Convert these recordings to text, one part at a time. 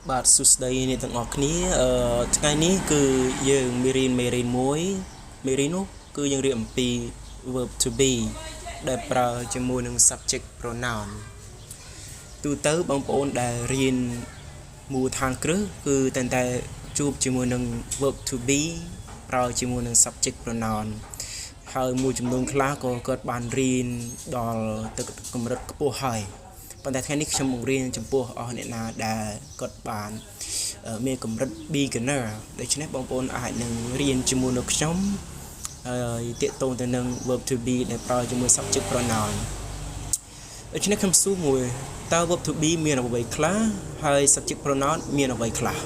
បាទសួស្តីអ្នកទាំងអស់គ្នាថ្ងៃនេះគឺយើងមេរៀនមួយមេរៀននោះគឺយើងរៀនអំពី verb to be ដែលប្រើជាមួយនឹង subject pronoun ទូទៅបងប្អូនដែលរៀនមូលដ្ឋានគ្រឹះគឺតែងតែជួបជាមួយនឹង verb to be ប្រើជាមួយនឹង subject pronoun ហើយមួយចំនួនខ្លះក៏គាត់បានរៀនដល់ទៅកម្រិតខ្ពស់ហើយប៉ុន្តែថ្ងៃនេះខ្ញុំបង្រៀនចំពោះអស់អ្នកណាដែលគាត់បានមានកម្រិត beginner ដូច្នេះបងប្អូនអាចនឹងរៀនជាមួយនឹងខ្ញុំហើយតាក់ទងទៅនឹង verb to be ដែលប្រើជាមួយ subject pronoun ដូច្នេះខ្ញុំសួរមួយតើ verb to be មានអ្វីខ្លះហើយ subject pronoun មានអ្វីខ្លះ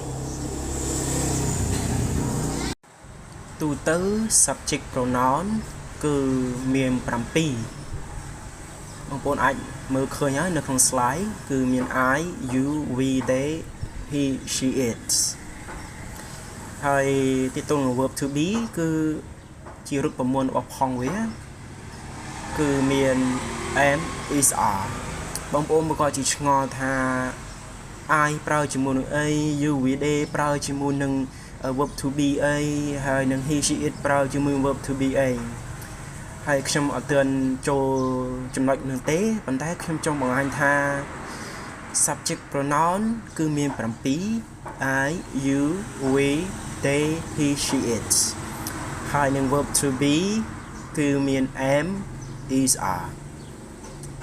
ទូទៅ subject pronoun គឺមាន7បងប្អូនអាចមើលឃើញហើយនៅក្នុង slide គឺមាន I you we they he she it ហើយទីតង verb to be គឺជារូបមន្តរបស់ផងវាគឺមាន am is are បងប្អូនមកក៏ជាឆ្ងល់ថា I ប្រើជាមួយនឹងអី you we they ប្រើជាមួយនឹង verb to be អីហើយនឹង he she it ប្រើជាមួយ verb to be អីហើយខ្ញុំអត់ទាន់ចូលចំណុចនោះទេប៉ុន្តែខ្ញុំចង់បង្ហាញថា subject pronoun គឺមាន7 I you we they he she it ហើយនឹង verb to be គឺមាន am is are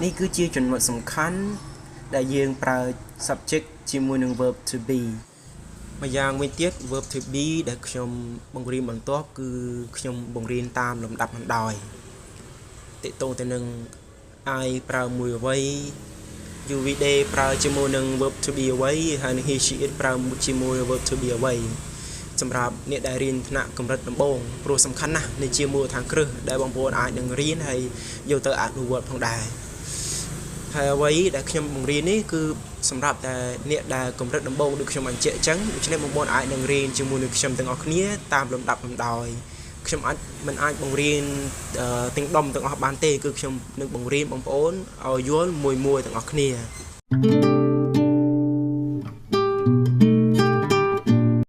នេះគឺជាចំណុចសំខាន់ដែលយើងប្រើ subject ជាមួយនឹង verb to be ម្យ៉ាងវិញទៀត verb to be ដែលខ្ញុំបង្រៀនបន្ទាប់គឺខ្ញុំបង្រៀនតាមលំដាប់លំដោយតកតងទៅនឹង I ប្រើមួយអ្វី you we they ប្រើជាមួយនឹង verb to be អ្វីហើយនឹង he she it ប្រើជាមួយ verb to be អ្វីសម្រាប់អ្នកដែលរៀនថ្នាក់កម្រិតដំបូងព្រោះសំខាន់ណាស់នេះជាមូលដ្ឋានគ្រឹះដែលបងប្អូនអាចនឹងរៀនហើយយកទៅអនុវត្តផងដែរហើយអ្វីដែលខ្ញុំបង្រៀននេះគឺសម្រាប់តែអ្នកដែលកម្រិតដំបូងដូចខ្ញុំបញ្ជាក់អញ្ចឹងដូច្នេះបងប្អូនអាចនឹងរៀនជាមួយនឹងខ្ញុំទាំងអស់គ្នាតាមលំដាប់លំដោយខ្ញុំមិនអាចបង្រៀនទាំងដុំទាំងអស់បានទេគឺខ្ញុំនឹងបង្រៀនបងប្អូនឲ្យយល់មួយទាំងអស់គ្នា